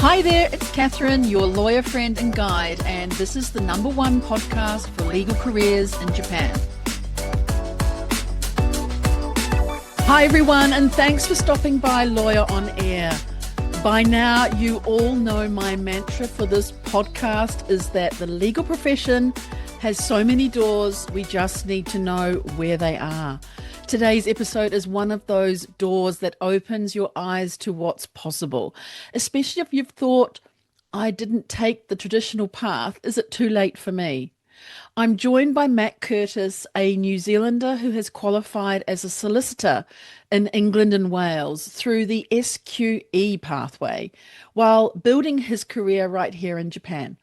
Hi there, it's Catherine, your lawyer friend and guide, and this is the #1 podcast for legal careers in Japan. Hi everyone, and thanks for stopping by Lawyer on Air. By now, you all know my mantra for this podcast is that the legal profession has so many doors, we just need to know where they are. Today's episode is one of those doors that opens your eyes to what's possible, especially if you've thought, I didn't take the traditional path, is it too late for me? I'm joined by Mac Curtis, a New Zealander who has qualified as a solicitor in England and Wales through the SQE pathway, while building his career right here in Japan.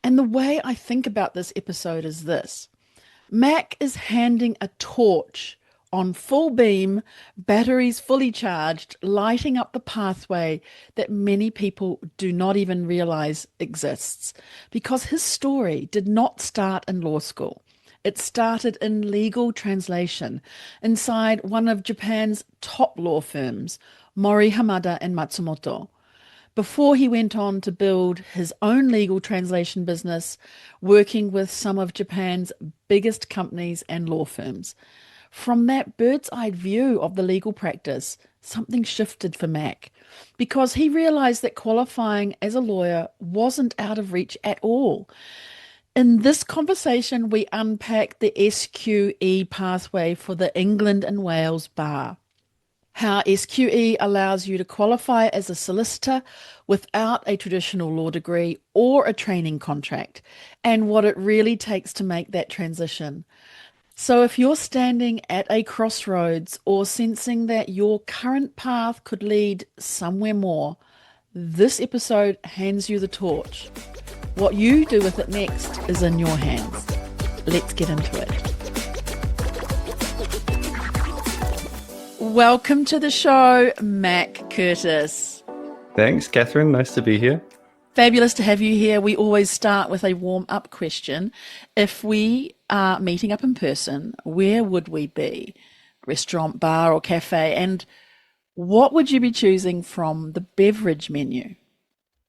And the way I think about this episode is this. Mac is handing a torch on full beam, batteries fully charged, lighting up the pathway that many people do not even realize exists. Because his story did not start in law school. It started in legal translation inside one of Japan's top law firms, Mori Hamada Matsumoto, before he went on to build his own legal translation business, working with some of Japan's biggest companies and law firms. From that bird's-eye view of the legal practice, something shifted for Mac because he realized that qualifying as a lawyer wasn't out of reach at all. In this conversation, we unpack the SQE pathway for the England and Wales bar, how SQE allows you to qualify as a solicitor without a traditional law degree or a training contract, and what it really takes to make that transition. So if you're standing at a crossroads or sensing that your current path could lead somewhere more, this episode hands you the torch. What you do with it next is in your hands. Let's get into it. Welcome to the show, Mac Curtis. Thanks, Catherine. Nice to be here. Fabulous to have you here. We always start with a warm-up question. If we are meeting up in person, where would we be? Restaurant, bar or cafe? And what would you be choosing from the beverage menu?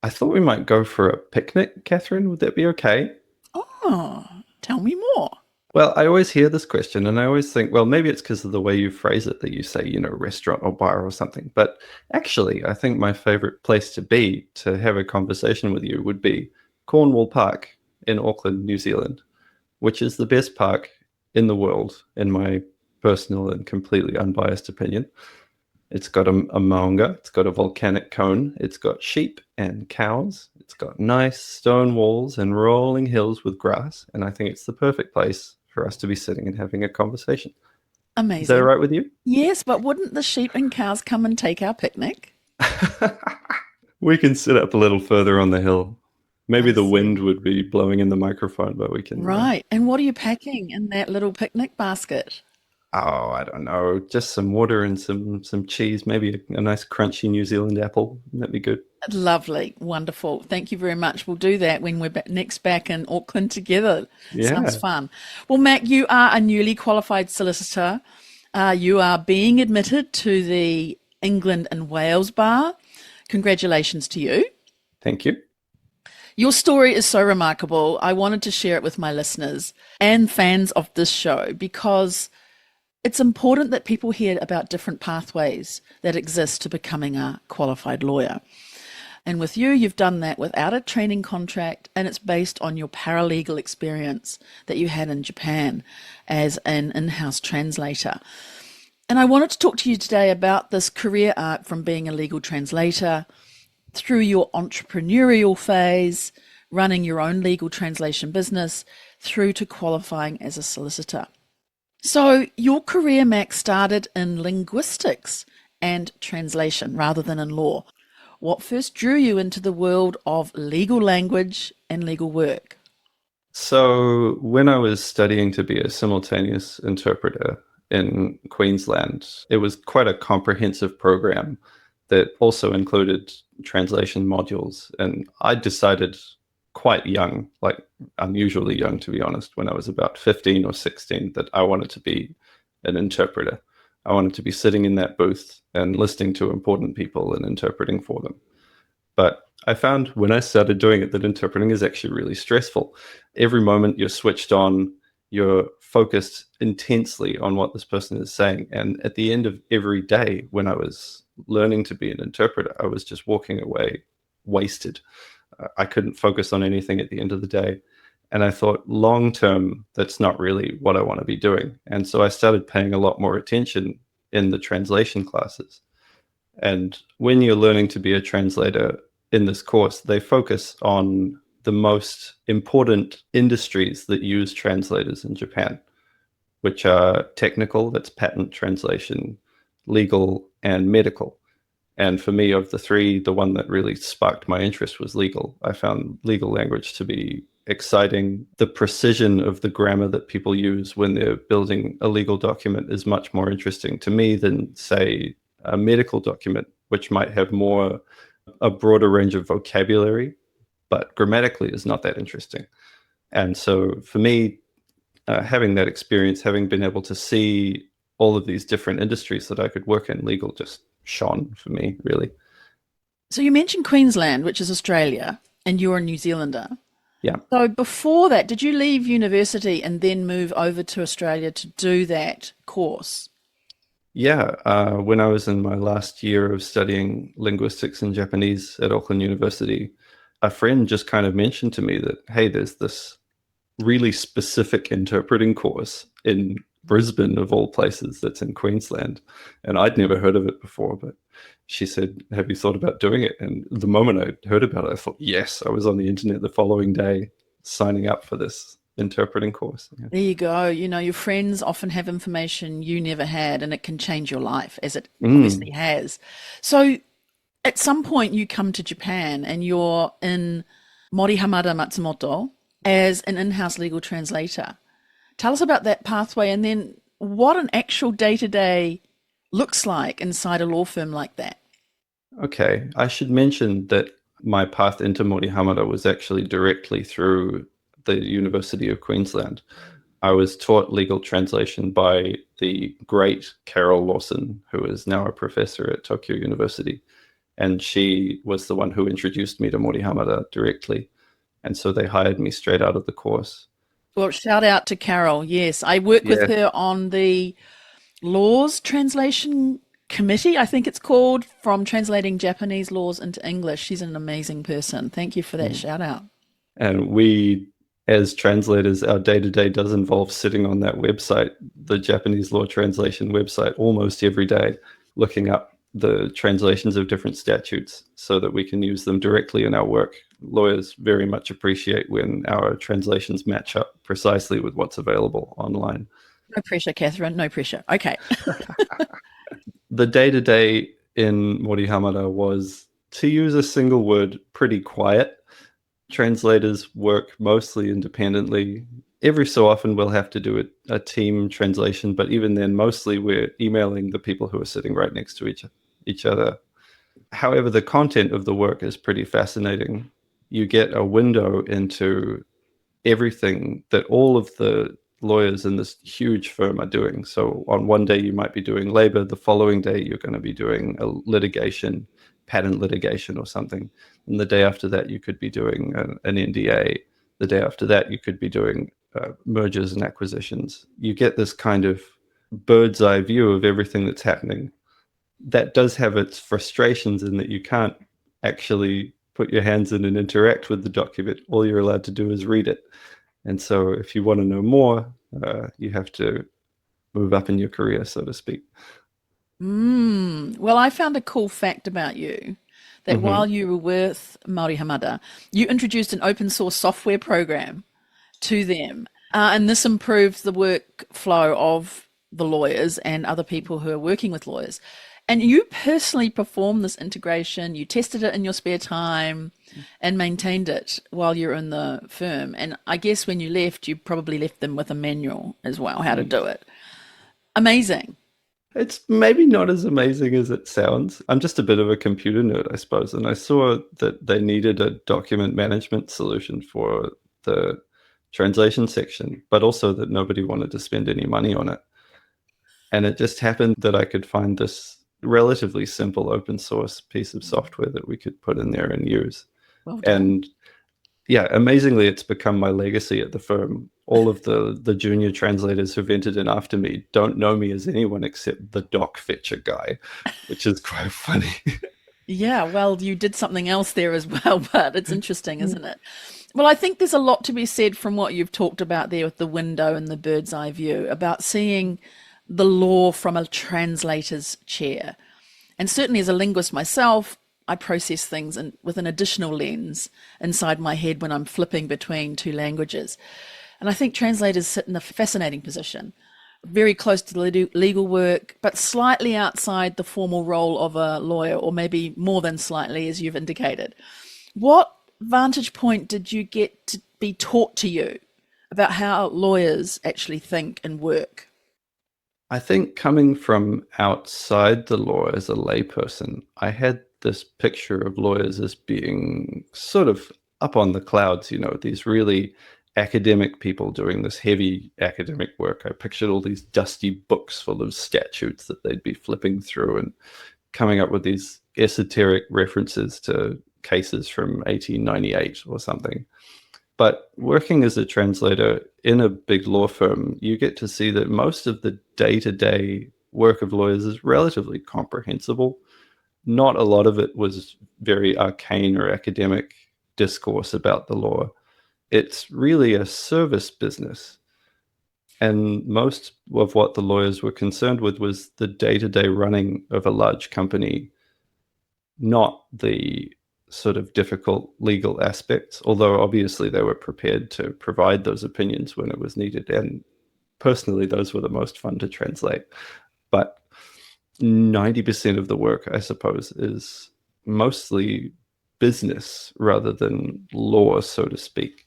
I thought we might go for a picnic, Catherine. Would that be okay? Oh, tell me more. Well, I always hear this question and I always think, well, maybe it's because of the way you phrase it that you say, restaurant or bar or something. But actually, I think my favorite place to be to have a conversation with you would be Cornwall Park in Auckland, New Zealand, which is the best park in the world, in my personal and completely unbiased opinion. It's got a maunga, it's got a volcanic cone, it's got sheep and cows, it's got nice stone walls and rolling hills with grass, and I think it's the perfect place for us to be sitting and having a conversation. Amazing. Is that all right with you? Yes, but wouldn't the sheep and cows come and take our picnic? We can sit up a little further on the hill. Maybe the wind would be blowing in the microphone, but we can... Right. And what are you packing in that little picnic basket? Oh, I don't know. Just some water and some cheese, maybe a nice crunchy New Zealand apple. That'd be good. Lovely. Wonderful. Thank you very much. We'll do that when we're next back in Auckland together. Yeah. Sounds fun. Well, Mac, you are a newly qualified solicitor. You are being admitted to the England and Wales bar. Congratulations to you. Thank you. Your story is so remarkable. I wanted to share it with my listeners and fans of this show because it's important that people hear about different pathways that exist to becoming a qualified lawyer. And with you, you've done that without a training contract, and it's based on your paralegal experience that you had in Japan as an in-house translator. And I wanted to talk to you today about this career arc from being a legal translator through your entrepreneurial phase, running your own legal translation business, through to qualifying as a solicitor. So your career, Mac, started in linguistics and translation rather than in law. What first drew you into the world of legal language and legal work? So when I was studying to be a simultaneous interpreter in Queensland, it was quite a comprehensive program that also included translation modules. And I decided quite young, like unusually young, to be honest, when I was about 15 or 16, that I wanted to be an interpreter. I wanted to be sitting in that booth and listening to important people and interpreting for them. But I found when I started doing it that interpreting is actually really stressful. Every moment you're switched on, you're focused intensely on what this person is saying. And at the end of every day, when I was learning to be an interpreter, I was just walking away wasted. I couldn't focus on anything at the end of the day. And I thought, long term, that's not really what I want to be doing. And so I started paying a lot more attention in the translation classes. And when you're learning to be a translator in this course, they focus on the most important industries that use translators in Japan, which are technical, that's patent translation, legal, and medical. And for me, of the three, the one that really sparked my interest was legal. I found legal language to be exciting. The precision of the grammar that people use when they're building a legal document is much more interesting to me than, say, a medical document, which might have a broader range of vocabulary, but grammatically is not that interesting. And so for me, having that experience, having been able to see all of these different industries that I could work in, legal just shone for me, really. So you mentioned Queensland, which is Australia, and you're a New Zealander. Yeah. So before that, did you leave university and then move over to Australia to do that course? Yeah. When I was in my last year of studying linguistics and Japanese at Auckland University, a friend just kind of mentioned to me that, hey, there's this really specific interpreting course in Brisbane, of all places, that's in Queensland. And I'd never heard of it before, but she said, have you thought about doing it? And the moment I heard about it, I thought, yes. I was on the internet the following day signing up for this interpreting course. Yeah. There you go. You know, your friends often have information you never had, and it can change your life, as it Mm. obviously has. So at some point you come to Japan and you're in Mori Hamada Matsumoto as an in-house legal translator. Tell us about that pathway and then what an actual day-to-day looks like inside a law firm like that. Okay. I should mention that my path into Mori Hamada was actually directly through the University of Queensland. I was taught legal translation by the great Carol Lawson, who is now a professor at Tokyo University. And she was the one who introduced me to Mori Hamada directly. And so they hired me straight out of the course. Well, shout out to Carol. Yes, I work with Yeah. her on the laws translation committee, I think it's called, from translating Japanese laws into English. She's an amazing person. Thank you for that shout out. And we, as translators, our day-to-day does involve sitting on that website, the Japanese law translation website, almost every day, looking up the translations of different statutes so that we can use them directly in our work. Lawyers very much appreciate when our translations match up precisely with what's available online. No pressure, Catherine. No pressure. Okay. The day-to-day in Mori Hamada was, to use a single word, pretty quiet. Translators work mostly independently. Every so often we'll have to do a team translation, but even then, mostly we're emailing the people who are sitting right next to each other. However, the content of the work is pretty fascinating. You get a window into everything that all of the lawyers in this huge firm are doing. So on one day you might be doing labor, the following day you're going to be doing a litigation, patent litigation or something. And the day after that you could be doing an NDA. The day after that you could be doing mergers and acquisitions. You get this kind of bird's eye view of everything that's happening. That does have its frustrations in that you can't actually put your hands in and interact with the document. All you're allowed to do is read it. And so if you want to know more, you have to move up in your career, so to speak. Well, I found a cool fact about you that while you were with Mori Hamada, you introduced an open source software program to them. And this improved the workflow of the lawyers and other people who are working with lawyers. And you personally performed this integration, you tested it in your spare time and maintained it while you're in the firm. And I guess when you left, you probably left them with a manual as well, how to do it. Amazing. It's maybe not as amazing as it sounds. I'm just a bit of a computer nerd, I suppose. And I saw that they needed a document management solution for the translation section, but also that nobody wanted to spend any money on it. And it just happened that I could find this relatively simple open source piece of software that we could put in there and use. Well done. And yeah, amazingly, it's become my legacy at the firm. All of the junior translators who've entered in after me don't know me as anyone except the doc fetcher guy, which is quite funny. Yeah, well, you did something else there as well, but it's interesting, isn't it? Well, I think there's a lot to be said from what you've talked about there with the window and the bird's eye view about seeing the law from a translator's chair. And certainly as a linguist myself, I process things with an additional lens inside my head when I'm flipping between two languages. And I think translators sit in a fascinating position, very close to the legal work, but slightly outside the formal role of a lawyer, or maybe more than slightly, as you've indicated. What vantage point did you get to be taught to you about how lawyers actually think and work? I think coming from outside the law as a layperson, I had this picture of lawyers as being sort of up on the clouds, these really academic people doing this heavy academic work. I pictured all these dusty books full of statutes that they'd be flipping through and coming up with these esoteric references to cases from 1898 or something. But working as a translator in a big law firm, you get to see that most of the day-to-day work of lawyers is relatively comprehensible. Not a lot of it was very arcane or academic discourse about the law. It's really a service business. And most of what the lawyers were concerned with was the day-to-day running of a large company, not the sort of difficult legal aspects, although obviously they were prepared to provide those opinions when it was needed. And personally, those were the most fun to translate. But 90% of the work, I suppose, is mostly business rather than law, so to speak.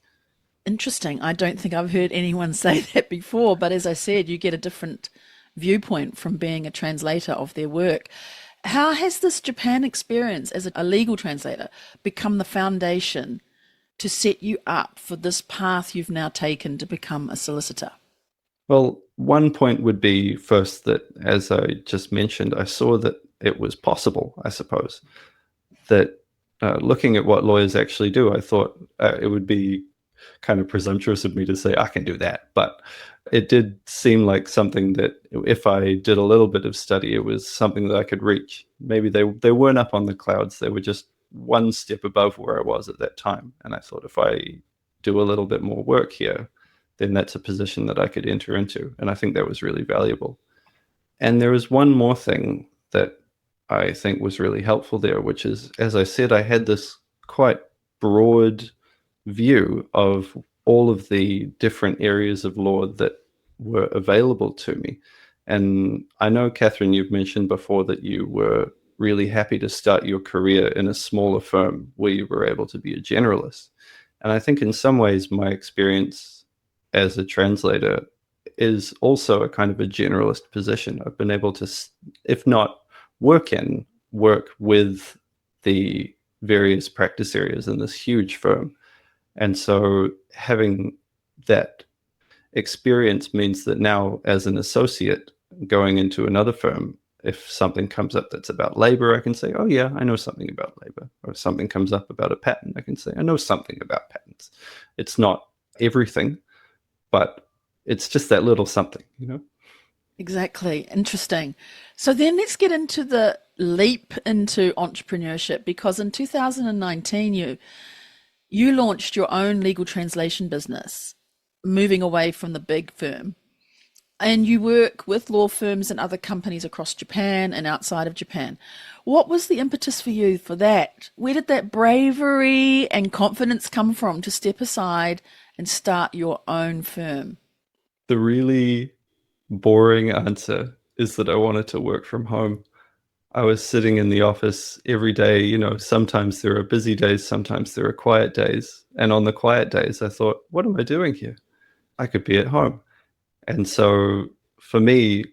Interesting. I don't think I've heard anyone say that before, but as I said, you get a different viewpoint from being a translator of their work. How has this Japan experience as a legal translator become the foundation to set you up for this path you've now taken to become a solicitor? Well, one point would be first that, as I just mentioned, I saw that it was possible, I suppose, that looking at what lawyers actually do, I thought it would be kind of presumptuous of me to say I can do that. But it did seem like something that if I did a little bit of study, it was something that I could reach. Maybe they weren't up on the clouds. They were just one step above where I was at that time. And I thought if I do a little bit more work here, then that's a position that I could enter into. And I think that was really valuable. And there was one more thing that I think was really helpful there, which is, as I said, I had this quite broad view of all of the different areas of law that were available to me. And I know, Catherine, you've mentioned before that you were really happy to start your career in a smaller firm where you were able to be a generalist. And I think in some ways my experience as a translator is also a kind of a generalist position. I've been able to, if not work with the various practice areas in this huge firm. And so having that experience means that now, as an associate going into another firm, if something comes up that's about labor, I can say, oh yeah, I know something about labor. Or if something comes up about a patent, I can say, I know something about patents. It's not everything, but it's just that little something, Exactly. Interesting. So then let's get into the leap into entrepreneurship, because in 2019 you launched your own legal translation business, moving away from the big firm. And you work with law firms and other companies across Japan and outside of Japan. What was the impetus for you for that? Where did that bravery and confidence come from to step aside and start your own firm? The really boring answer is that I wanted to work from home. I was sitting in the office every day. Sometimes there are busy days, sometimes there are quiet days. And on the quiet days, I thought, what am I doing here? I could be at home. And so for me,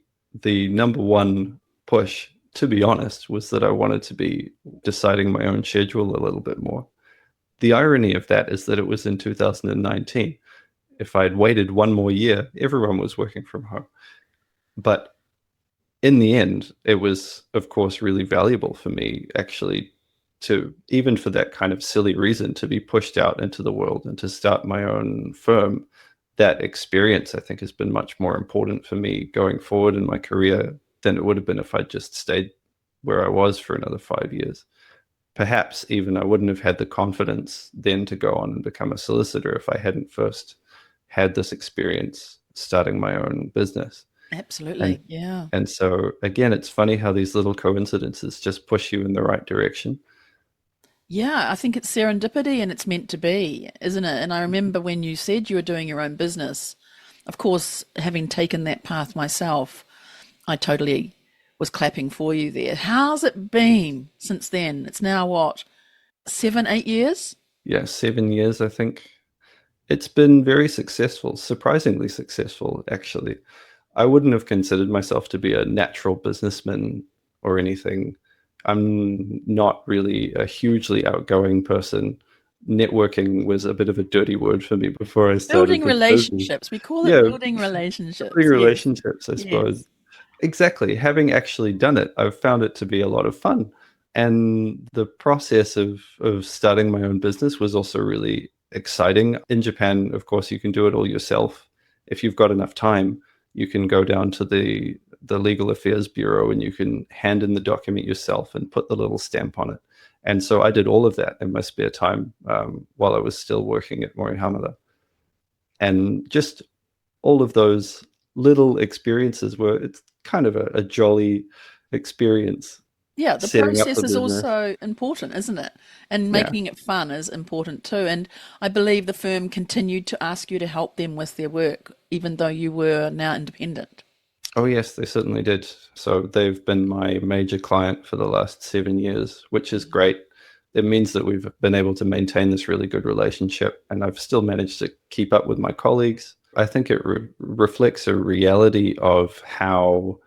the number one push, to be honest, was that I wanted to be deciding my own schedule a little bit more. The irony of that is that it was in 2019. If I'd waited one more year, everyone was working from home. But in the end, it was, of course, really valuable for me actually to, even for that kind of silly reason, to be pushed out into the world and to start my own firm, that experience, I think, has been much more important for me going forward in my career than it would have been if I just stayed where I was for another 5 years. Perhaps even I wouldn't have had the confidence then to go on and become a solicitor if I hadn't first had this experience starting my own business. Absolutely. Yeah. And so, again, it's funny how these little coincidences just push you in the right direction. Yeah, I think it's serendipity and it's meant to be, isn't it? And I remember when you said you were doing your own business, of course, having taken that path myself, I totally was clapping for you there. How's it been since then? It's now what, 7, 8 years? Yeah, 7 years, I think. It's been very successful, surprisingly successful, actually. I wouldn't have considered myself to be a natural businessman or anything. I'm not really a hugely outgoing person. Networking was a bit of a dirty word for me before I started Building this business. relationships. We call it Yeah, building building relationships. Yes. relationships, I Yes. suppose. Exactly. Having actually done it, I've found it to be a lot of fun. And the process of starting my own business was also really exciting. In Japan, of course, you can do it all yourself. If you've got enough time, you can go down to the legal affairs bureau and you can hand in the document yourself and put the little stamp on it. And so I did all of that in my spare time while I was still working at Mori Hamada. And just all of those little experiences were, it's kind of a jolly experience Yeah, the setting up the process is business. also important, isn't it? And Yeah. making it fun is important too. And I believe the firm continued to ask you to help them with their work, even though you were now independent. Oh, yes, they certainly did. So they've been my major client for the last 7 years, which is great. It means that we've been able to maintain this really good relationship, and I've still managed to keep up with my colleagues. I think it reflects a reality of how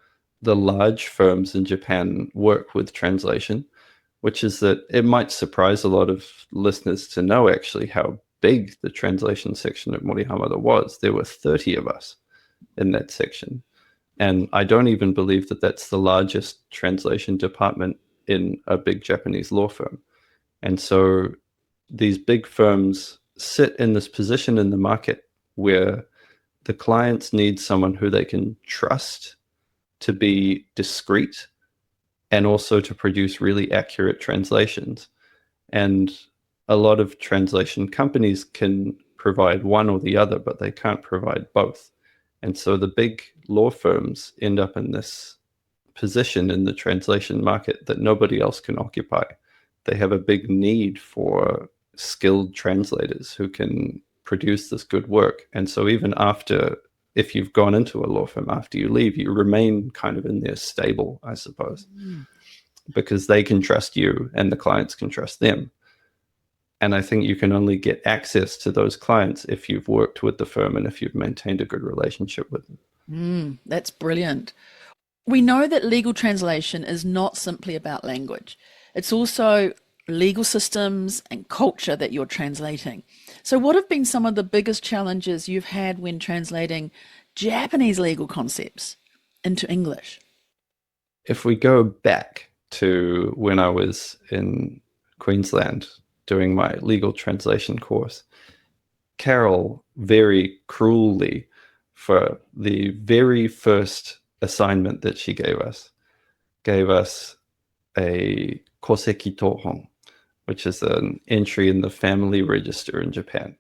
the large firms in Japan work with translation, which is that it might surprise a lot of listeners to know actually how big the translation section at Mori Hamada was. There were 30 of us in that section. And I don't even believe that that's the largest translation department in a big Japanese law firm. And so these big firms sit in this position in the market where the clients need someone who they can trust to be discreet and also to produce really accurate translations. And a lot of translation companies can provide one or the other, but they can't provide both. And so the big law firms end up in this position in the translation market that nobody else can occupy. They have a big need for skilled translators who can produce this good work. And so even after, if you've gone into a law firm, after you leave, you remain kind of in their stable, I suppose, because they can trust you and the clients can trust them. And I think you can only get access to those clients if you've worked with the firm and if you've maintained a good relationship with them. That's brilliant. We know that legal translation is not simply about language. It's also legal systems and culture that you're translating. So what have been some of the biggest challenges you've had when translating Japanese legal concepts into English? If we go back to when I was in Queensland doing my legal translation course, Carol very cruelly, for the very first assignment that she gave us a koseki tohon, which is an entry in the family register in Japan.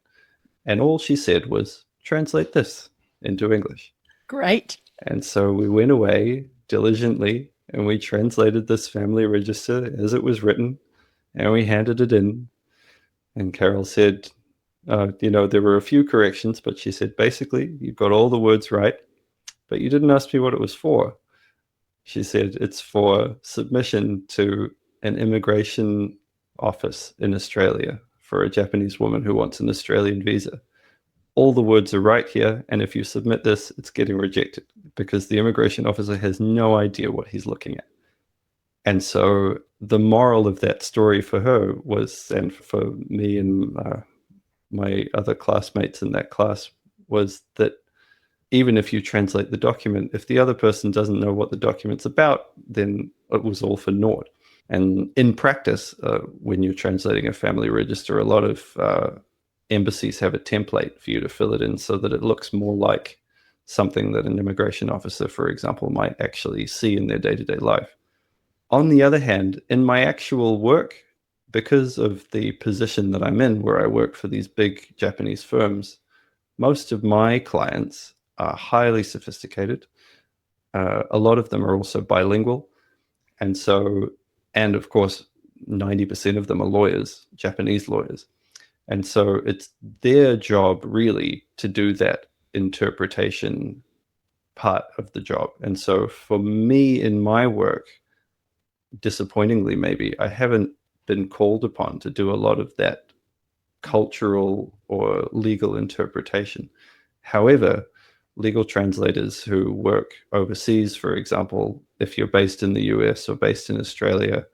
And all she said was, translate this into English. Great. And so we went away diligently and we translated this family register as it was written and we handed it in. And Carol said, there were a few corrections, but she said, basically, you got all the words right, but you didn't ask me what it was for. She said, it's for submission to an immigration office in Australia for a Japanese woman who wants an Australian visa. All the words are right here, and if you submit this, it's getting rejected because the immigration officer has no idea what he's looking at. And so the moral of that story for her was, and for me and my other classmates in that class, was that even if you translate the document, if the other person doesn't know what the document's about, then it was all for naught. And in practice, when you're translating a family register, a lot of embassies have a template for you to fill it in so that it looks more like something that an immigration officer, for example, might actually see in their day-to-day life. On the other hand, in my actual work, because of the position that I'm in, where I work for these big Japanese firms, most of my clients are highly sophisticated. A lot of them are also bilingual. And of course, 90% of them are lawyers, Japanese lawyers. And so it's their job really to do that interpretation part of the job. And so for me in my work, disappointingly maybe, I haven't been called upon to do a lot of that cultural or legal interpretation. However, legal translators who work overseas, for example, if you're based in the US or based in Australia,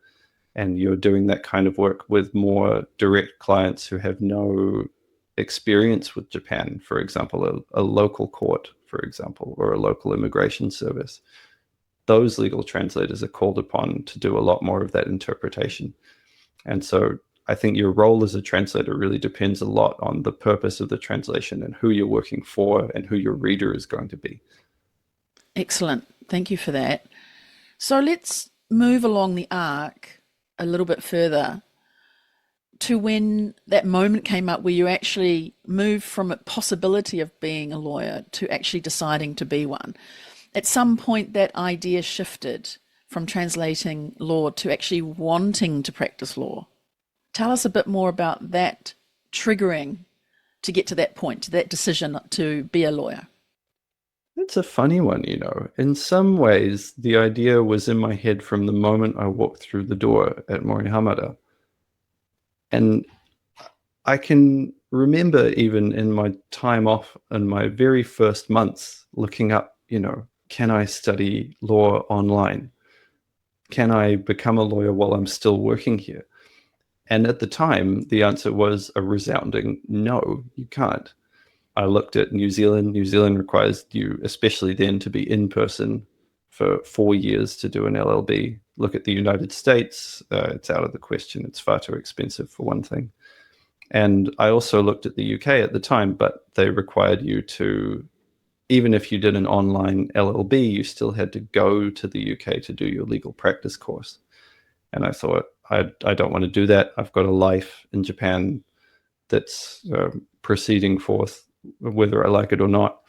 and you're doing that kind of work with more direct clients who have no experience with Japan, for example, a local court, for example, or a local immigration service, those legal translators are called upon to do a lot more of that interpretation. And so I think your role as a translator really depends a lot on the purpose of the translation and who you're working for and who your reader is going to be. Excellent. Thank you for that. So let's move along the arc a little bit further to when that moment came up where you actually moved from a possibility of being a lawyer to actually deciding to be one. At some point, that idea shifted from translating law to actually wanting to practice law. Tell us a bit more about that triggering to get to that point, to that decision to be a lawyer. It's a funny one, In some ways, the idea was in my head from the moment I walked through the door at Mori Hamada. And I can remember even in my time off in my very first months looking up, can I study law online? Can I become a lawyer while I'm still working here? And at the time, the answer was a resounding no, you can't. I looked at New Zealand. New Zealand requires you, especially then, to be in person for 4 years to do an LLB. Look at the United States. It's out of the question. It's far too expensive, for one thing. And I also looked at the UK at the time, but they required you to, even if you did an online LLB, you still had to go to the UK to do your legal practice course. And I thought, I don't want to do that. I've got a life in Japan that's proceeding forth, whether I like it or not.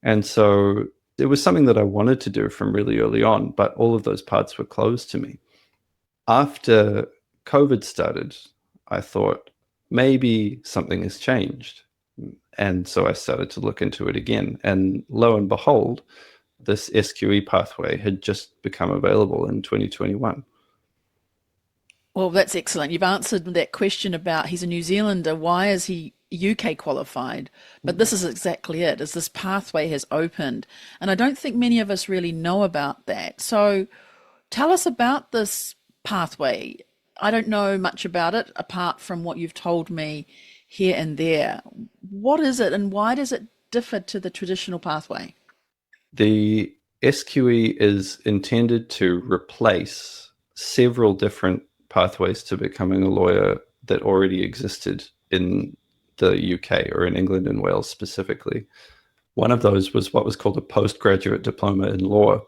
And so it was something that I wanted to do from really early on, but all of those paths were closed to me. After COVID started, I thought maybe something has changed. And so I started to look into it again. And lo and behold, this SQE pathway had just become available in 2021. Well, that's excellent. You've answered that question about he's a New Zealander. Why is he UK qualified? But this is exactly it, is this pathway has opened. And I don't think many of us really know about that. So tell us about this pathway. I don't know much about it apart from what you've told me here and there. What is it and why does it differ to the traditional pathway? The SQE is intended to replace several different pathways to becoming a lawyer that already existed in the UK, or in England and Wales specifically. One of those was what was called a postgraduate diploma in law,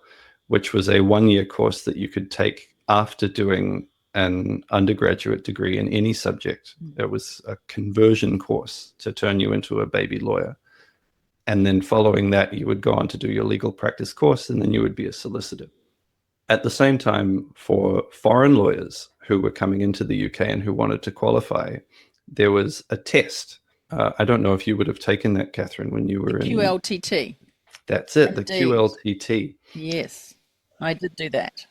which was a one-year course that you could take after doing an undergraduate degree in any subject. It was a conversion course to turn you into a baby lawyer. And then following that, you would go on to do your legal practice course, and then you would be a solicitor. At the same time, for foreign lawyers who were coming into the UK and who wanted to qualify, there was a test. I don't know if you would have taken that, Catherine, when you were in QLTT. That's it, Indeed. the QLTT. Yes, I did do that.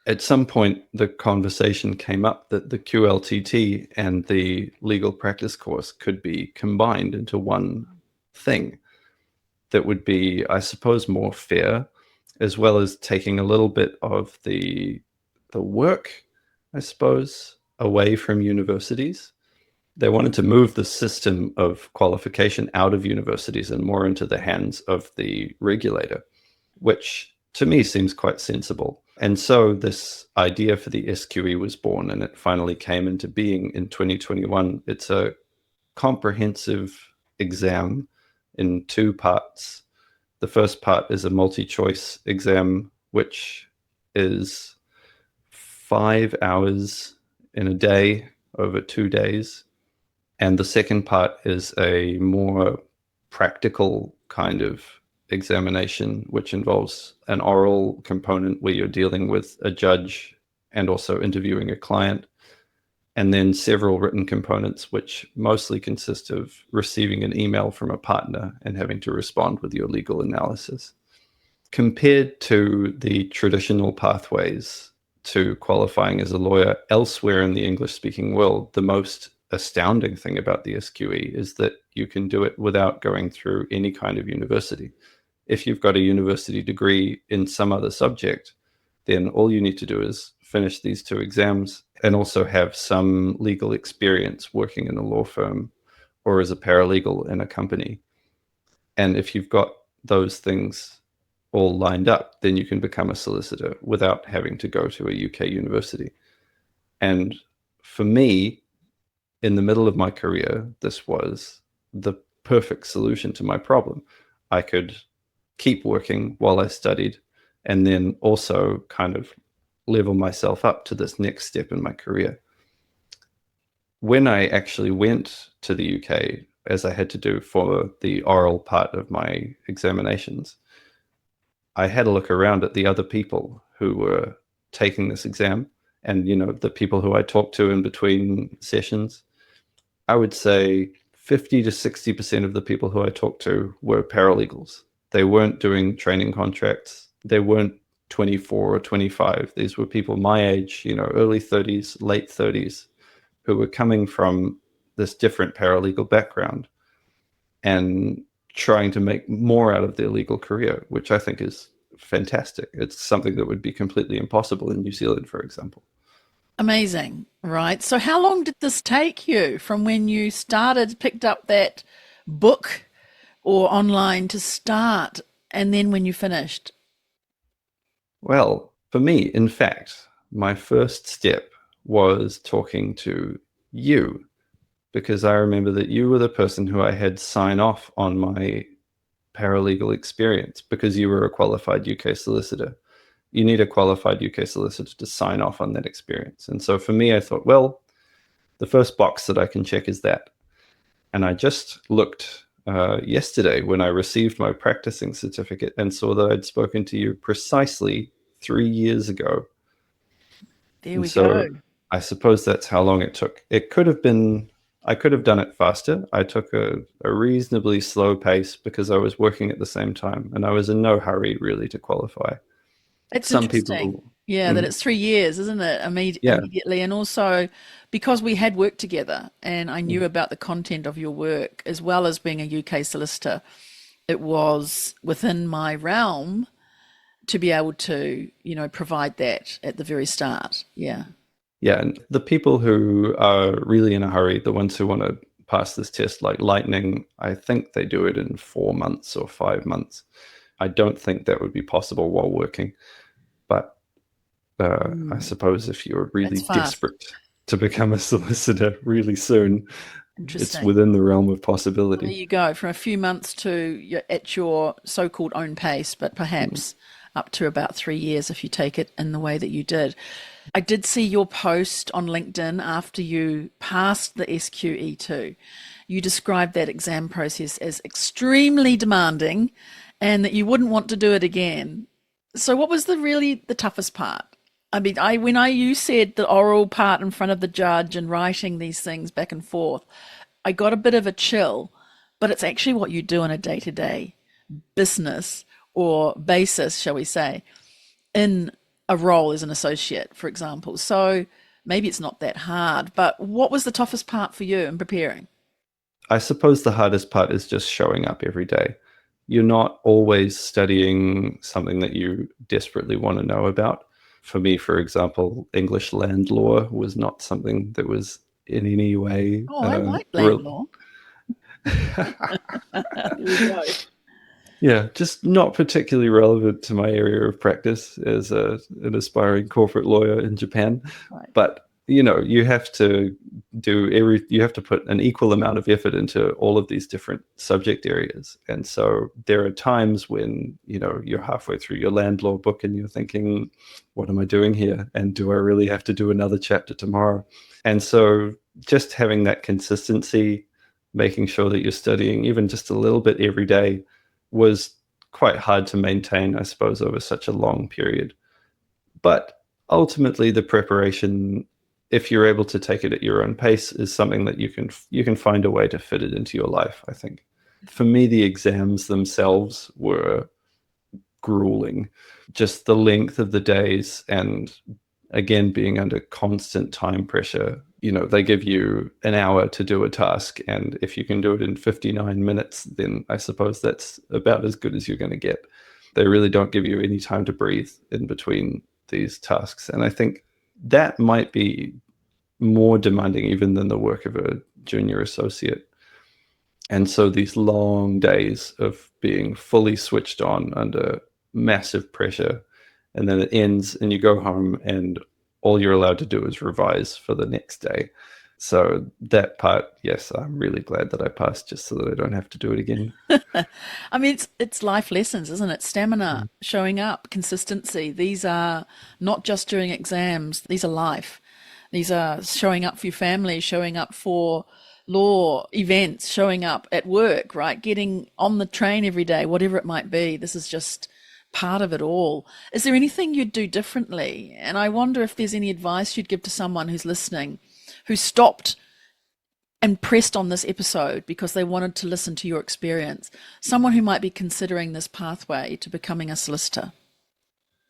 At some point, the conversation came up that the QLTT and the legal practice course could be combined into one thing that would be, I suppose, more fair, as well as taking a little bit of the work, I suppose, away from universities. They wanted to move the system of qualification out of universities and more into the hands of the regulator, which to me seems quite sensible. And so this idea for the SQE was born, and it finally came into being in 2021. It's a comprehensive exam in two parts. The first part is a multi-choice exam, which is 5 hours in a day over 2 days. And the second part is a more practical kind of examination, which involves an oral component where you're dealing with a judge and also interviewing a client, and then several written components, which mostly consist of receiving an email from a partner and having to respond with your legal analysis. Compared to the traditional pathways to qualifying as a lawyer elsewhere in the English-speaking world, the most astounding thing about the SQE is that you can do it without going through any kind of university. If you've got a university degree in some other subject, then all you need to do is finish these two exams and also have some legal experience working in a law firm or as a paralegal in a company. And if you've got those things all lined up, then you can become a solicitor without having to go to a UK university. And for me, in the middle of my career, this was the perfect solution to my problem. I could keep working while I studied and then also kind of level myself up to this next step in my career. When I actually went to the UK, as I had to do for the oral part of my examinations, I had a look around at the other people who were taking this exam and, the people who I talked to in between sessions. I would say 50 to 60% of the people who I talked to were paralegals. They weren't doing training contracts. They weren't 24 or 25. These were people my age, early 30s, late 30s, who were coming from this different paralegal background and trying to make more out of their legal career, which I think is fantastic. It's something that would be completely impossible in New Zealand, for example. Amazing, right? So how long did this take you from when you picked up that book or online to start, and then when you finished? Well, for me, in fact, my first step was talking to you, because I remember that you were the person who I had sign off on my paralegal experience, because you were a qualified UK solicitor. You need a qualified UK solicitor to sign off on that experience. And so for me, I thought, well, the first box that I can check is that. And I just looked yesterday when I received my practicing certificate and saw that I'd spoken to you precisely 3 years ago. There we go. I suppose that's how long it took. It could have been, I could have done it faster. I took a reasonably slow pace because I was working at the same time and I was in no hurry really to qualify. It's Some interesting. people, That it's 3 years, isn't it? yeah, Immediately. And also because we had worked together and I knew about the content of your work, as well as being a UK solicitor, it was within my realm to be able to, provide that at the very start. Yeah. yeah. And the people who are really in a hurry, the ones who want to pass this test like lightning, I think they do it in 4 months or 5 months. I don't think that would be possible while working. But I suppose if you're really That's fast. desperate to become a solicitor really soon, it's Interesting. within the realm of Well, there possibility. you go, from a few months to at your so-called own pace, but perhaps up to about 3 years if you take it in the way that you did. I did see your post on LinkedIn after you passed the SQE2. You described that exam process as extremely demanding and that you wouldn't want to do it again. So what was the toughest part? I mean, you said the oral part in front of the judge and writing these things back and forth, I got a bit of a chill, but it's actually what you do on a day-to-day business or basis, shall we say, in a role as an associate, for example. So maybe it's not that hard, but what was the toughest part for you in preparing? I suppose the hardest part is just showing up every day. You're not always studying something that you desperately want to know about. For me, for example, English land law was not something that was in any way Oh, I like land law. There we go. Yeah, just not particularly relevant to my area of practice as an aspiring corporate lawyer in Japan. Right. But you have to you have to put an equal amount of effort into all of these different subject areas. And so there are times when, you're halfway through your land law book and you're thinking, what am I doing here? And do I really have to do another chapter tomorrow? And so just having that consistency, making sure that you're studying even just a little bit every day was quite hard to maintain, I suppose, over such a long period. But ultimately, the preparation, if you're able to take it at your own pace, is something that you can find a way to fit it into your life, I think. For me, the exams themselves were grueling. Just the length of the days and, again, being under constant time pressure. They give you an hour to do a task, and if you can do it in 59 minutes, then I suppose that's about as good as you're going to get. They really don't give you any time to breathe in between these tasks. And I think that might be more demanding even than the work of a junior associate. And so these long days of being fully switched on under massive pressure, and then it ends and you go home and all you're allowed to do is revise for the next day. So that part, yes, I'm really glad that I passed just so that I don't have to do it again. I mean, it's life lessons, isn't it? Stamina, showing up, consistency. These are not just during exams. These are life. These are showing up for your family, showing up for law events, showing up at work, right? Getting on the train every day, whatever it might be. This is just part of it all. Is there anything you'd do differently? And I wonder if there's any advice you'd give to someone who's listening, who stopped and pressed on this episode because they wanted to listen to your experience, someone who might be considering this pathway to becoming a solicitor.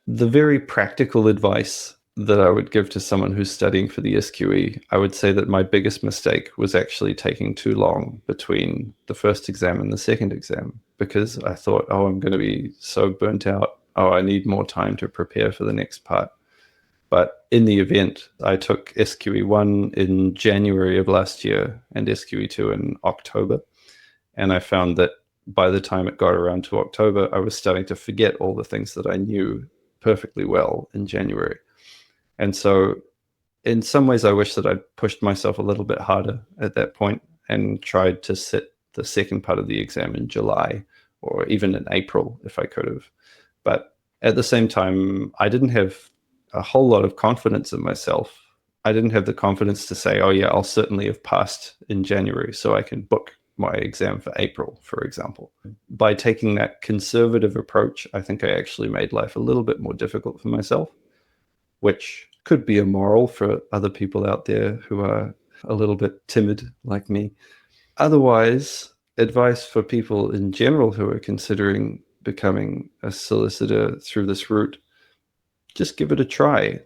The very practical advice that I would give to someone who's studying for the SQE, I would say that my biggest mistake was actually taking too long between the first exam and the second exam, because I thought, oh, I'm going to be so burnt out. Oh, I need more time to prepare for the next part. But in the event, I took SQE 1 in January of last year and SQE 2 in October. And I found that by the time it got around to October, I was starting to forget all the things that I knew perfectly well in January. And so in some ways, I wish that I'd pushed myself a little bit harder at that point and tried to sit the second part of the exam in July or even in April if I could have. But at the same time, I didn't have a whole lot of confidence in myself. I didn't have the confidence to say, oh yeah, I'll certainly have passed in January so I can book my exam for April, for example. By taking that conservative approach, I think I actually made life a little bit more difficult for myself, which could be immoral for other people out there who are a little bit timid like me. Otherwise, advice for people in general who are considering becoming a solicitor through this route, just give it a try.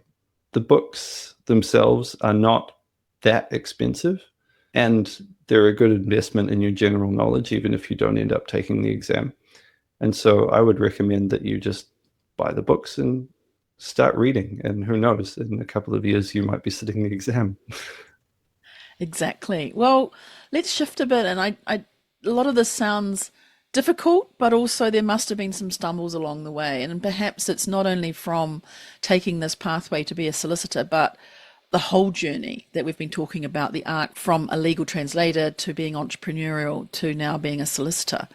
The books themselves are not that expensive, and they're a good investment in your general knowledge, even if you don't end up taking the exam. And so I would recommend that you just buy the books and start reading. And who knows, in a couple of years, you might be sitting the exam. Exactly. Well, let's shift a bit. And a lot of this sounds difficult, but also there must have been some stumbles along the way. And perhaps it's not only from taking this pathway to be a solicitor, but the whole journey that we've been talking about, the arc from a legal translator to being entrepreneurial to now being a solicitor.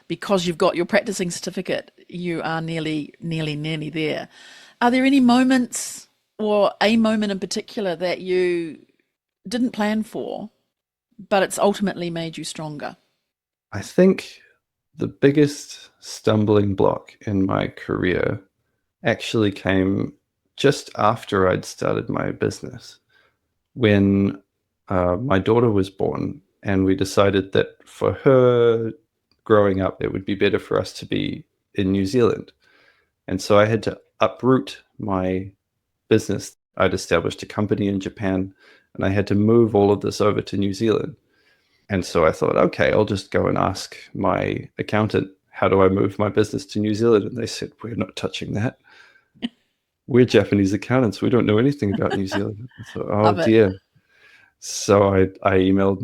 Because you've got your practicing certificate, you are nearly there. Are there any moments or a moment in particular that you didn't plan for, but it's ultimately made you stronger? I think the biggest stumbling block in my career actually came just after I'd started my business, when my daughter was born, and we decided that for her growing up, it would be better for us to be in New Zealand. And so I had to uproot my business. I'd established a company in Japan, and I had to move all of this over to New Zealand. And so I thought, okay, I'll just go and ask my accountant, how do I move my business to New Zealand? And they said, we're not touching that. We're Japanese accountants. We don't know anything about New Zealand. I thought, oh Love it. dear. So I emailed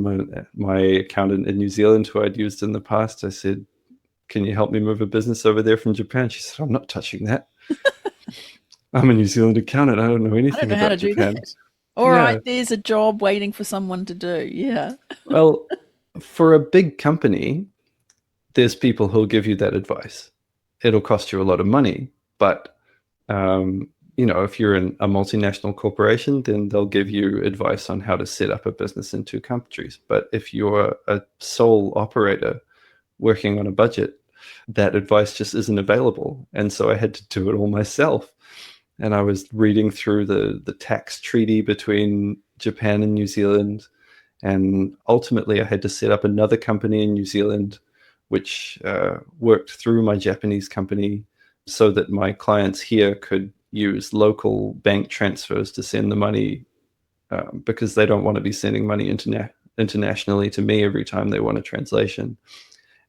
my accountant in New Zealand who I'd used in the past. I said, can you help me move a business over there from Japan? She said, I'm not touching that. I'm a New Zealand accountant. I don't know I don't anything know how to about do Japan. that. All Yeah. right, there's a job waiting for someone to do. Yeah. Well, for a big company, there's people who'll give you that advice. It'll cost you a lot of money, but if you're in a multinational corporation, then they'll give you advice on how to set up a business in two countries. But if you're a sole operator working on a budget, that advice just isn't available. And so I had to do it all myself. And I was reading through the tax treaty between Japan and New Zealand. And ultimately, I had to set up another company in New Zealand, which worked through my Japanese company so that my clients here could use local bank transfers to send the money because they don't want to be sending money internationally to me every time they want a translation.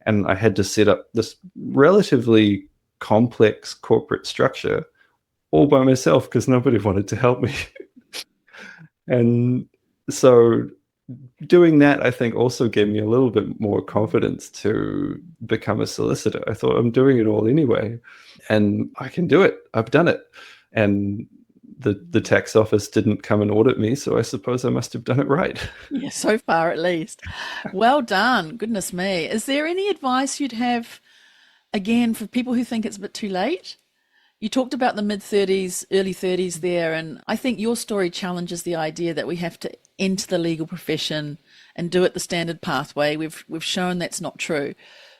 And I had to set up this relatively complex corporate structure all by myself because nobody wanted to help me. And so doing that, I think, also gave me a little bit more confidence to become a solicitor. I thought, I'm doing it all anyway, and I can do it. I've done it. And the tax office didn't come and audit me, so I suppose I must have done it right. Yeah, so far at least. Well done. Goodness me. Is there any advice you'd have, again, for people who think it's a bit too late? You talked about the mid-30s, early 30s there, and I think your story challenges the idea that we have to enter the legal profession and do it the standard pathway. We've shown that's not true.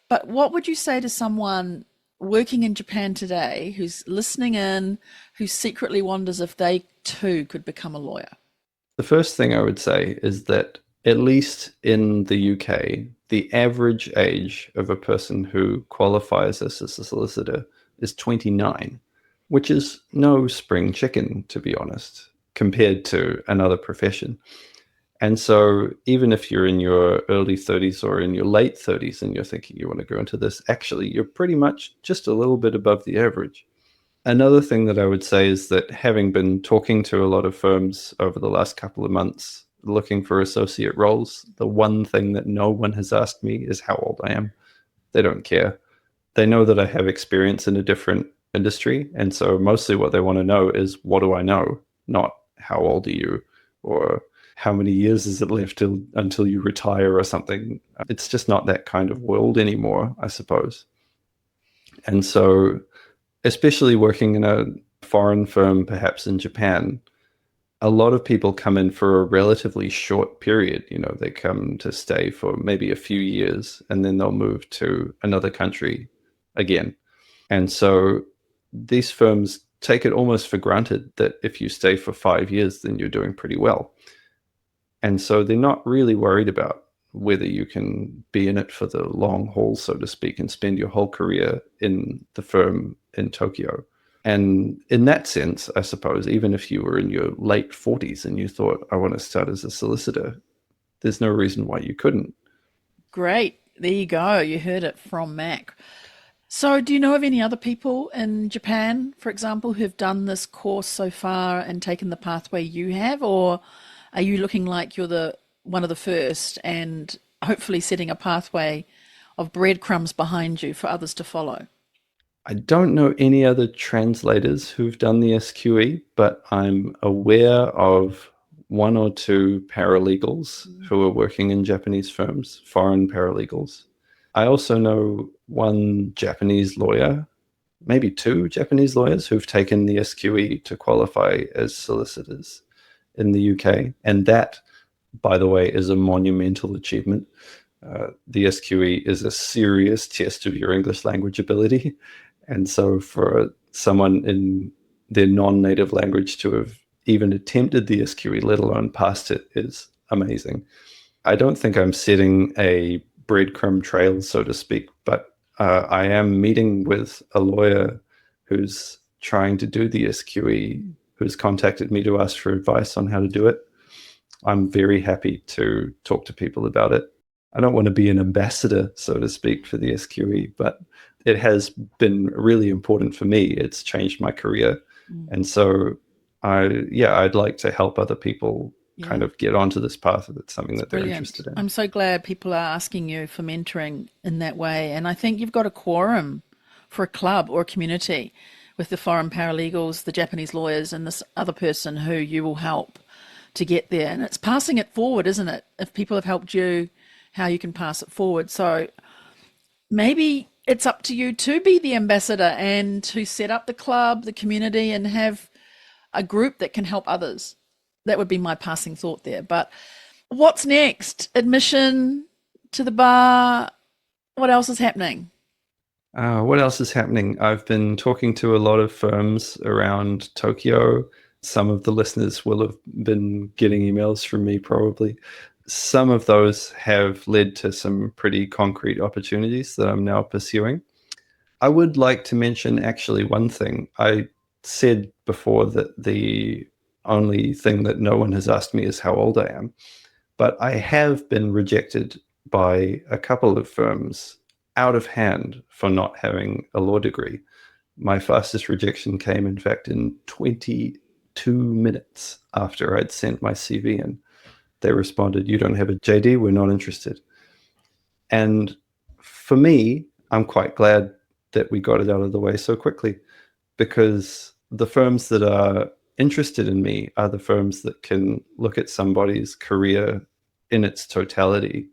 But what would you say to someone working in Japan today who's listening in, who secretly wonders if they too could become a lawyer? The first thing I would say is that, at least in the UK, the average age of a person who qualifies as a solicitor is 29, which is no spring chicken, to be honest, compared to another profession. And so even if you're in your early 30s or in your late 30s and you're thinking you want to go into this, actually, you're pretty much just a little bit above the average. Another thing that I would say is that, having been talking to a lot of firms over the last couple of months looking for associate roles, the one thing that no one has asked me is how old I am. They don't care. They know that I have experience in a different industry. And so mostly what they want to know is, what do I know? Not how old are you, or how many years is it left until you retire or something. It's just not that kind of world anymore, I suppose. And so, especially working in a foreign firm, perhaps in Japan, a lot of people come in for a relatively short period. They come to stay for maybe a few years and then they'll move to another country again. And so these firms take it almost for granted that if you stay for 5 years, then you're doing pretty well. And so they're not really worried about whether you can be in it for the long haul, so to speak, and spend your whole career in the firm in Tokyo. And in that sense, I suppose, even if you were in your late 40s and you thought, I want to start as a solicitor, there's no reason why you couldn't. Great. There you go. You heard it from Mac. So, do you know of any other people in Japan, for example, who've done this course so far and taken the pathway you have? Or are you looking like you're one of the first and hopefully setting a pathway of breadcrumbs behind you for others to follow? I don't know any other translators who've done the SQE, but I'm aware of one or two paralegals who are working in Japanese firms, foreign paralegals. I also know one Japanese lawyer, maybe two Japanese lawyers who've taken the SQE to qualify as solicitors in the UK. And that, by the way, is a monumental achievement. The SQE is a serious test of your English language ability. And so for someone in their non-native language to have even attempted the SQE, let alone passed it, is amazing. I don't think I'm setting a breadcrumb trail, so to speak, but I am meeting with a lawyer who's trying to do the SQE, who's contacted me to ask for advice on how to do it. I'm very happy to talk to people about it. I don't want to be an ambassador, so to speak, for the SQE, but it has been really important for me. It's changed my career. And so I'd like to help other people kind Yeah. of get onto this path if it's something that they're Brilliant. interested in. I'm so glad people are asking you for mentoring in that way. And I think you've got a quorum for a club or a community with the foreign paralegals, the Japanese lawyers, and this other person who you will help to get there. And it's passing it forward, isn't it? If people have helped you, how you can pass it forward. So maybe it's up to you to be the ambassador and to set up the club, the community, and have a group that can help others. That would be my passing thought there. But what's next? Admission to the bar? What else is happening? What else is happening? I've been talking to a lot of firms around Tokyo. Some of the listeners will have been getting emails from me probably. Some of those have led to some pretty concrete opportunities that I'm now pursuing. I would like to mention actually one thing. I said before that the only thing that no one has asked me is how old I am, but I have been rejected by a couple of firms out of hand for not having a law degree. My fastest rejection came, in fact, in 22 minutes after I'd sent my CV in. They responded, "You don't have a JD, we're not interested." And for me, I'm quite glad that we got it out of the way so quickly, because the firms that are interested in me are the firms that can look at somebody's career in its totality,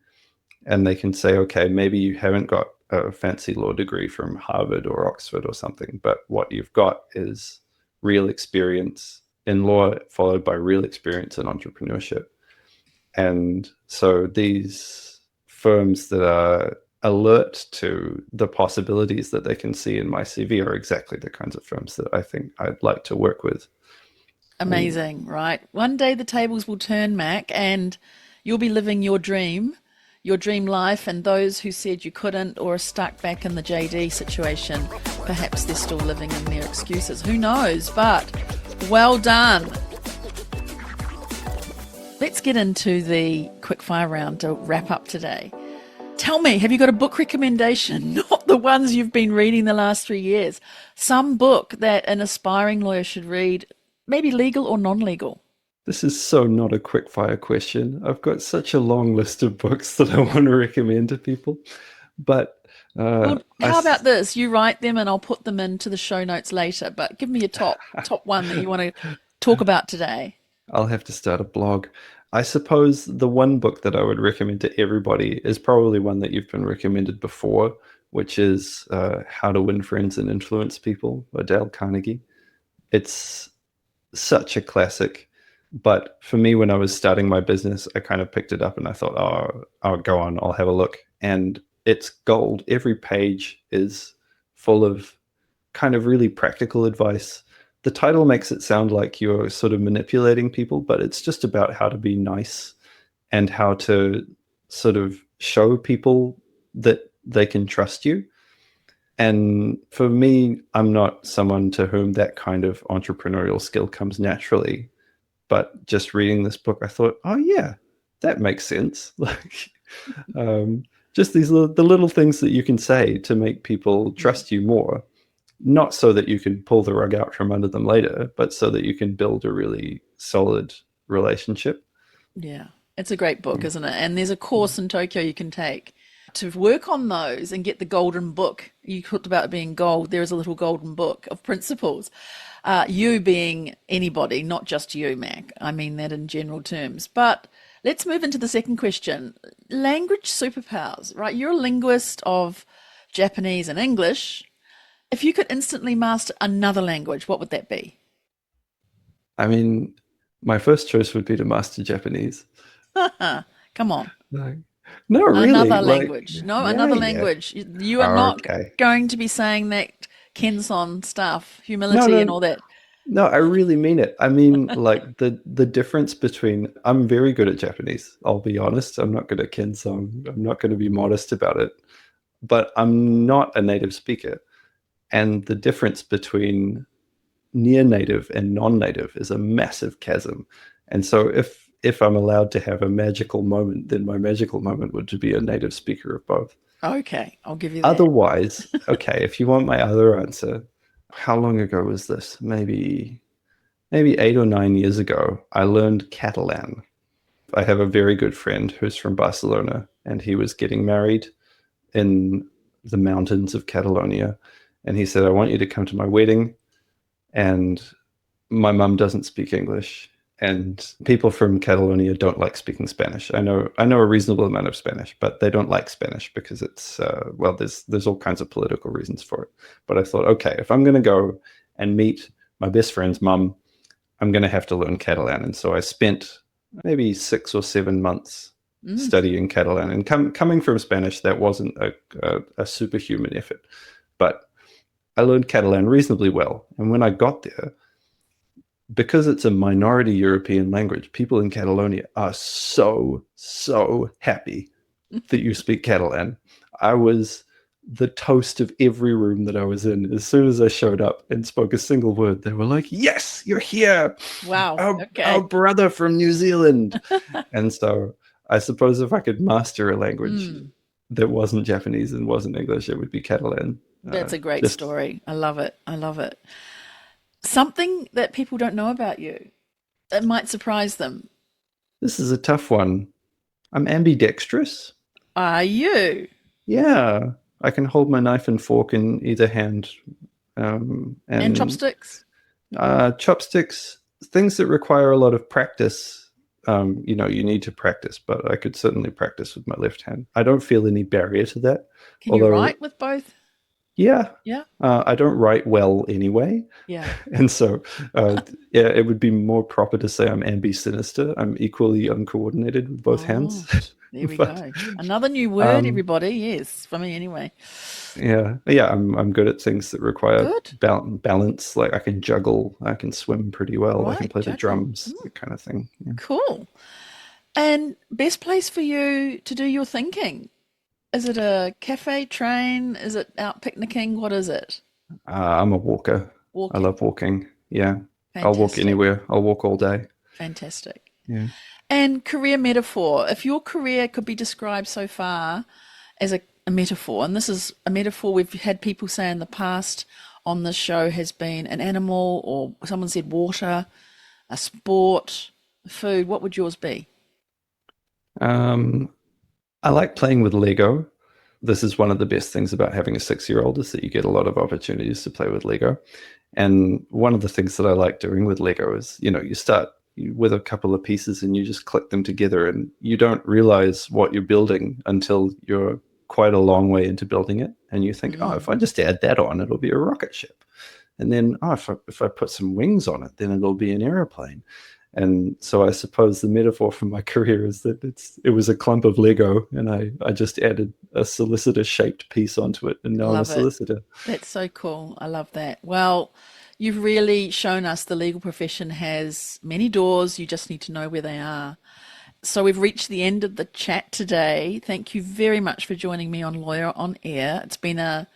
and they can say, okay, maybe you haven't got a fancy law degree from Harvard or Oxford or something, but what you've got is real experience in law followed by real experience in entrepreneurship. And so these firms that are alert to the possibilities that they can see in my CV are exactly the kinds of firms that I think I'd like to work with. Amazing, right? One day the tables will turn, Mac, and you'll be living your dream life, and those who said you couldn't or are stuck back in the JD situation, perhaps they're still living in their excuses. Who knows? But well done. Let's get into the quickfire round to wrap up today. Tell me, have you got a book recommendation? Not the ones you've been reading the last 3 years. Some book that an aspiring lawyer should read, maybe legal or non-legal. This is so not a quickfire question. I've got such a long list of books that I want to recommend to people. But Well, how about this? You write them and I'll put them into the show notes later. But give me a top one that you want to talk about today. I'll have to start a blog. I suppose the one book that I would recommend to everybody is probably one that you've been recommended before, which is How to Win Friends and Influence People by Dale Carnegie. It's such a classic. But for me, when I was starting my business, I kind of picked it up and I thought, oh, I'll go on, I'll have a look. And it's gold. Every page is full of kind of really practical advice. The title makes it sound like you're sort of manipulating people, but it's just about how to be nice and how to sort of show people that they can trust you. And for me, I'm not someone to whom that kind of entrepreneurial skill comes naturally. But just reading this book, I thought, oh yeah, that makes sense. Like, just the little things that you can say to make people trust you more, not so that you can pull the rug out from under them later, but so that you can build a really solid relationship. Yeah, it's a great book, isn't it? And there's a course in Tokyo you can take to work on those and get the golden book. You talked about it being gold. There is a little golden book of principles. You being anybody, not just you, Mac. I mean that in general terms. But let's move into the second question. Language superpowers, right? You're a linguist of Japanese and English. If you could instantly master another language, what would that be? I mean, my first choice would be to master Japanese. Come on. No, not really. Another Like, language. No, yeah, another yeah. language. You are not Okay. going to be saying that Kenson stuff, humility and all that. No, I really mean it. I mean, like the difference between, I'm very good at Japanese. I'll be honest. I'm not good at Kensong. I'm not going to be modest about it. But I'm not a native speaker. And the difference between near native and non-native is a massive chasm. And so if I'm allowed to have a magical moment, then my magical moment would be a native speaker of both. Okay, I'll give you that. Otherwise, okay, if you want my other answer, how long ago was this? Maybe 8 or 9 years ago, I learned Catalan. I have a very good friend who's from Barcelona, and he was getting married in the mountains of Catalonia. And he said, I want you to come to my wedding. And my mum doesn't speak English. And people from Catalonia don't like speaking Spanish. I know a reasonable amount of Spanish, but they don't like Spanish because it's, well, there's all kinds of political reasons for it. But I thought, okay, if I'm going to go and meet my best friend's mum, I'm going to have to learn Catalan. And so I spent maybe 6 or 7 months studying Catalan. And coming from Spanish, that wasn't a superhuman effort. But I learned Catalan reasonably well. And when I got there, because it's a minority European language, people in Catalonia are so happy that you speak Catalan. I was the toast of every room that I was in. As soon as I showed up and spoke a single word, they were like, yes, you're here. Wow. Our brother from New Zealand. And so I suppose if I could master a language that wasn't Japanese and wasn't English, it would be Catalan. That's a great story. I love it. Something that people don't know about you that might surprise them. This is a tough one. I'm ambidextrous. Are you? Yeah. I can hold my knife and fork in either hand. And chopsticks? Chopsticks, things that require a lot of practice. You need to practice, but I could certainly practice with my left hand. I don't feel any barrier to that. Can you write with both? Yeah. Yeah. I don't write well anyway. Yeah. And so, it would be more proper to say I'm ambisinister. I'm equally uncoordinated with both hands. There we go. Another new word, everybody. Yes, for me anyway. Yeah. I'm good at things that require balance. Like I can juggle. I can swim pretty well. I can play the drums, that kind of thing. Yeah. Cool. And best place for you to do your thinking? Is it a cafe, train? Is it out picnicking? What is it? I'm a walker. I love walking. Yeah. Fantastic. I'll walk anywhere. I'll walk all day. Fantastic. Yeah. And career metaphor. If your career could be described so far as a metaphor, and this is a metaphor we've had people say in the past on this show has been an animal, or someone said water, a sport, food, what would yours be? I like playing with Lego. This is one of the best things about having a 6-year-old is that you get a lot of opportunities to play with Lego. And one of the things that I like doing with Lego is, you start with a couple of pieces and you just click them together and you don't realize what you're building until you're quite a long way into building it. And you think, if I just add that on, it'll be a rocket ship. And then, if I put some wings on it, then it'll be an airplane. And so I suppose the metaphor for my career is that it was a clump of Lego and I just added a solicitor shaped piece onto it and now I'm a solicitor. That's so cool. I love that. Well, you've really shown us the legal profession has many doors. You just need to know where they are. So we've reached the end of the chat today. Thank you very much for joining me on Lawyer on Air. It's been a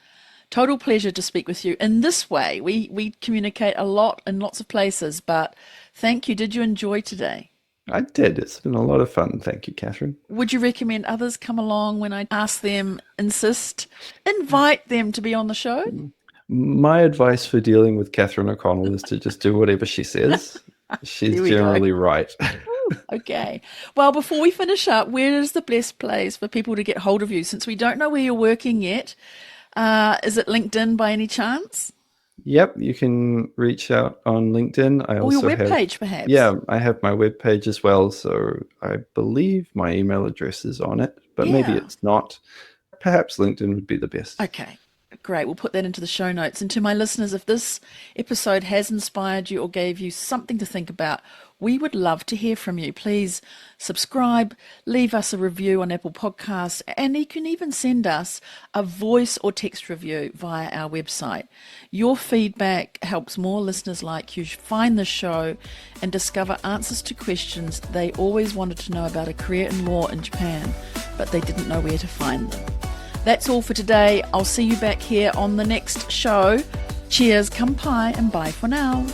total pleasure to speak with you in this way. We communicate a lot in lots of places, but thank you. Did you enjoy today? I did. It's been a lot of fun. Thank you, Catherine. Would you recommend others come along when I ask them, invite them to be on the show? My advice for dealing with Catherine O'Connell is to just do whatever she says. She's generally right. Okay. Well, before we finish up, where is the best place for people to get hold of you? Since we don't know where you're working yet, is it LinkedIn by any chance? Yep, you can reach out on LinkedIn. I also your webpage, perhaps. Yeah, I have my webpage as well. So I believe my email address is on it, but maybe it's not. Perhaps LinkedIn would be the best. Okay, great. We'll put that into the show notes. And to my listeners, if this episode has inspired you or gave you something to think about, we would love to hear from you. Please subscribe, leave us a review on Apple Podcasts, and you can even send us a voice or text review via our website. Your feedback helps more listeners like you find the show and discover answers to questions they always wanted to know about a career in law in Japan, but they didn't know where to find them. That's all for today. I'll see you back here on the next show. Cheers, kampai, and bye for now.